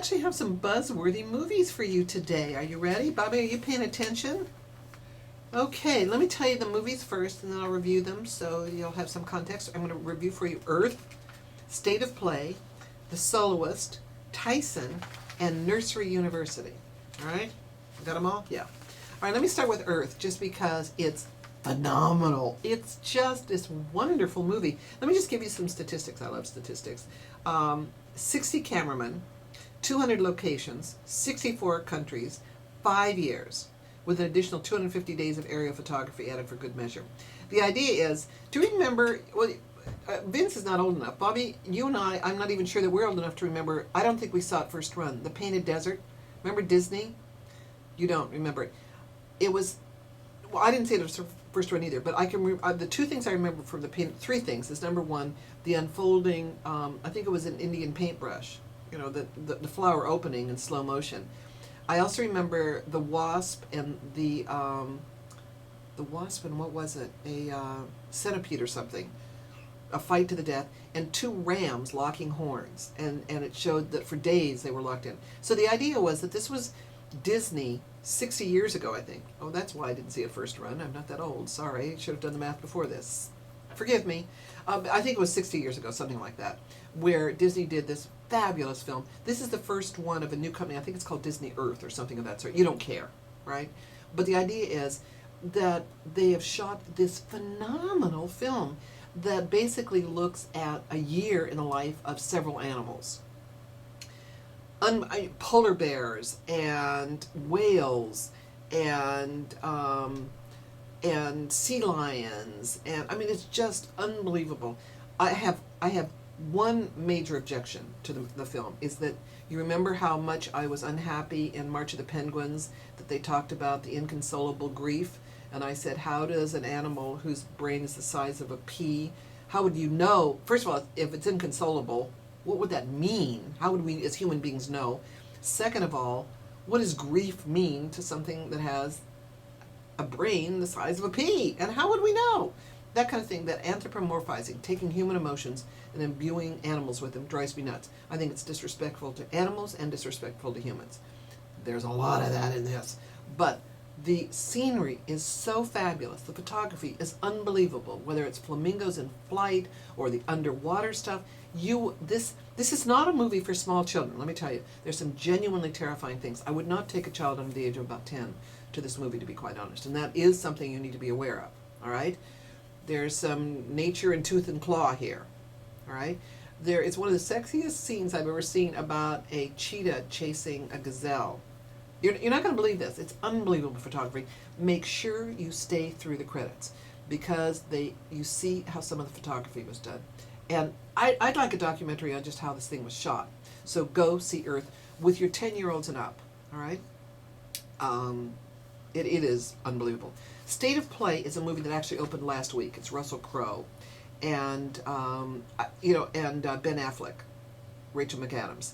actually have some buzzworthy movies for you today. Are you ready? Bobby, are you paying attention? Okay, let me tell you the movies first, and then I'll review them so you'll have some context. I'm going to review for you Earth, State of Play, The Soloist, Tyson, and Nursery University. All right? Got them all? Yeah. All right, let me start with Earth, just because it's phenomenal. It's just this wonderful movie. Let me just give you some statistics. I love statistics. 60 cameramen, 200 locations, 64 countries, 5 years, with an additional 250 days of aerial photography added for good measure. The idea is, do you remember, well, Vince is not old enough. Bobby, you and I'm not even sure that we're old enough to remember, I don't think we saw it first run, The Painted Desert. Remember Disney? You don't remember it. It was, well, I didn't say it was the first run either, but I can, the two things I remember from the paint, three things, is number one, the unfolding, I think it was an Indian paintbrush, you know, the flower opening in slow motion. I also remember the wasp and the wasp and what was it? A centipede or something. A fight to the death, and two rams locking horns, and it showed that for days they were locked in. So the idea was that this was Disney 60 years ago, I think. Oh, that's why I didn't see it first run. I'm not that old. Sorry, I should have done the math before this. Forgive me. I think it was 60 years ago, something like that, where Disney did this fabulous film. This is the first one of a new company. I think it's called Disney Earth or something of that sort. You don't care, right? But the idea is that they have shot this phenomenal film that basically looks at a year in the life of several animals. Polar bears and whales and sea lions, and I mean, it's just unbelievable. I have one major objection to the film, is that you remember how much I was unhappy in March of the Penguins that they talked about the inconsolable grief, and I said, how does an animal whose brain is the size of a pea, how would you know, first of all, if it's inconsolable, what would that mean? How would we as human beings know? Second of all, what does grief mean to something that has a brain the size of a pea? And how would we know? That kind of thing, that anthropomorphizing, taking human emotions and imbuing animals with them, drives me nuts. I think it's disrespectful to animals and disrespectful to humans. There's a lot of that in this. But the scenery is so fabulous. The photography is unbelievable, whether it's flamingos in flight or the underwater stuff. This is not a movie for small children, let me tell you. There's some genuinely terrifying things. I would not take a child under the age of about 10 to this movie, to be quite honest. And that is something you need to be aware of, all right? There's some nature in tooth and claw here, all right? There is one of the sexiest scenes I've ever seen about a cheetah chasing a gazelle. You're not going to believe this. It's unbelievable photography. Make sure you stay through the credits, because you see how some of the photography was done. And I'd like a documentary on just how this thing was shot. So go see Earth with your 10-year-olds and up, all right? It is unbelievable. State of Play is a movie that actually opened last week. It's Russell Crowe and Ben Affleck, Rachel McAdams.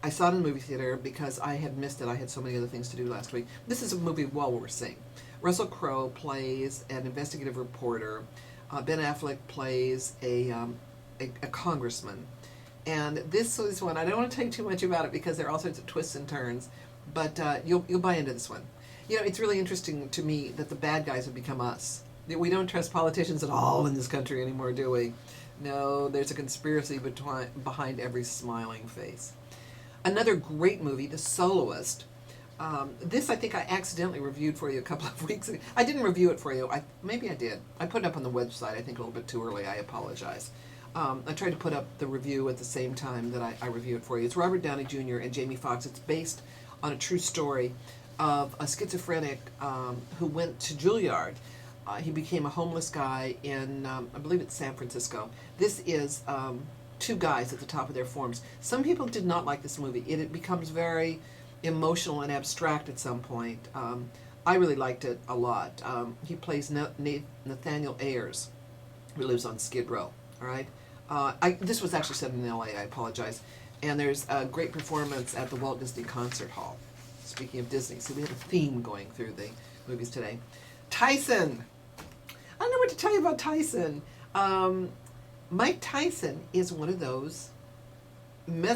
I saw it in the movie theater because I had missed it. I had so many other things to do last week. This is a movie well worth seeing. Russell Crowe plays an investigative reporter. Ben Affleck plays a congressman. And this is one, I don't want to tell you too much about it because there are all sorts of twists and turns, but you'll buy into this one. You know, it's really interesting to me that the bad guys have become us. We don't trust politicians at all in this country anymore, do we? No, there's a conspiracy behind every smiling face. Another great movie, The Soloist. This I think I accidentally reviewed for you a couple of weeks ago. I didn't review it for you. Maybe I did. I put it up on the website, I think a little bit too early. I apologize. I tried to put up the review at the same time that I review it for you. It's Robert Downey Jr. and Jamie Foxx. It's based on a true story of a schizophrenic who went to Juilliard. He became a homeless guy in, I believe it's San Francisco. This is two guys at the top of their forms. Some people did not like this movie. It becomes very emotional and abstract at some point. I really liked it a lot. He plays Nathaniel Ayers, who lives on Skid Row. All right. This was actually set in L.A. I apologize. And there's a great performance at the Walt Disney Concert Hall. Speaking of Disney, so we have a theme going through the movies today. Tyson. I don't know what to tell you about Tyson. Mike Tyson is one of those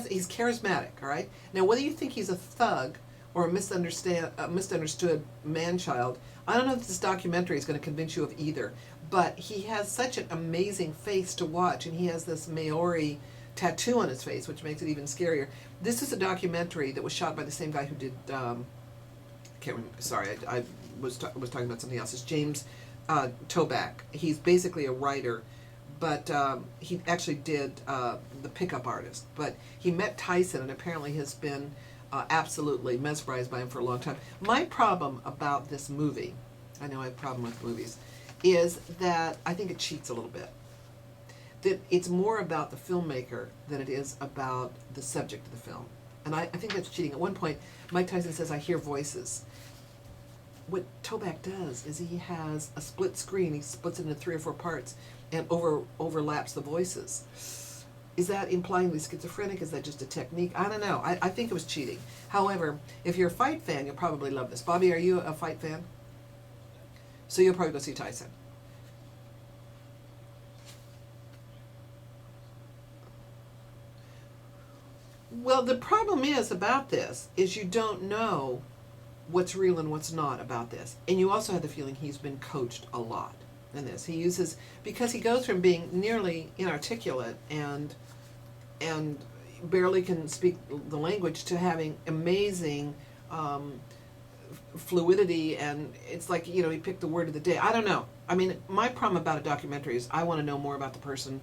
he's charismatic, all right? Now, whether you think he's a thug or a misunderstood man-child, I don't know if this documentary is going to convince you of either, but he has such an amazing face to watch, and he has this Maori tattoo on his face, which makes it even scarier. This is a documentary that was shot by the same guy who did, can't remember, sorry, I was talking about something else. It's James Toback. He's basically a writer, but he actually did The Pickup Artist. But he met Tyson and apparently has been absolutely mesmerized by him for a long time. My problem about this movie, I know I have a problem with movies, is that I think it cheats a little bit. That it's more about the filmmaker than it is about the subject of the film. And I think that's cheating. At one point, Mike Tyson says, "I hear voices." What Toback does is he has a split screen. He splits it into 3 or 4 parts and overlaps the voices. Is that implying he's schizophrenic? Is that just a technique? I don't know. I think it was cheating. However, if you're a fight fan, you'll probably love this. Bobby, are you a fight fan? So you'll probably go see Tyson. Well, the problem is about this is you don't know what's real and what's not about this. And you also have the feeling he's been coached a lot in this. He uses, because he goes from being nearly inarticulate and barely can speak the language to having amazing fluidity, and it's like, you know, he picked the word of the day. I don't know. I mean, my problem about a documentary is I want to know more about the person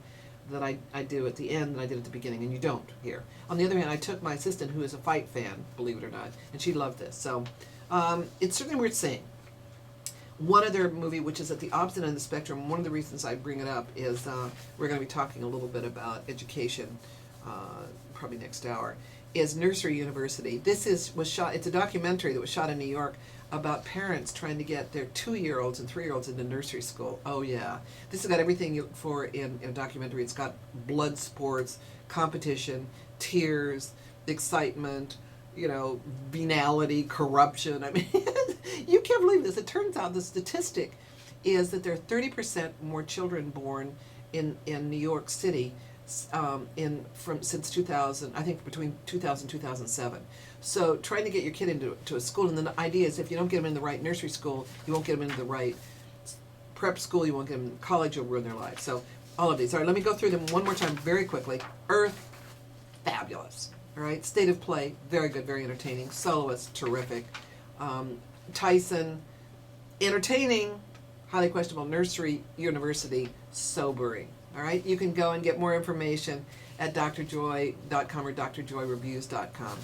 that I do at the end than I did at the beginning, and you don't here. On the other hand, I took my assistant, who is a fight fan, believe it or not, and she loved this. So it's certainly worth seeing. One other movie, which is at the opposite end of the spectrum, one of the reasons I bring it up is we're going to be talking a little bit about education, probably next hour, is Nursery University. Was shot, it's a documentary that was shot in New York about parents trying to get their 2-year-olds and 3-year-olds into nursery school. Oh yeah. This has got everything you look for in a documentary. It's got blood sports, competition, tears, excitement, you know, venality, corruption. I mean, you can't believe this. It turns out the statistic is that there are 30% more children born in New York City since 2000, I think between 2000 and 2007. So trying to get your kid into a school, and then the idea is if you don't get them in the right nursery school, you won't get them into the right prep school, you won't get them in college, you'll ruin their lives. So all of these. All right, let me go through them one more time very quickly. Earth, fabulous. All right, State of Play, very good, very entertaining. Soloist, terrific. Tyson, entertaining, highly questionable. Nursery University, sobering. All right, you can go and get more information at drjoy.com or drjoyreviews.com.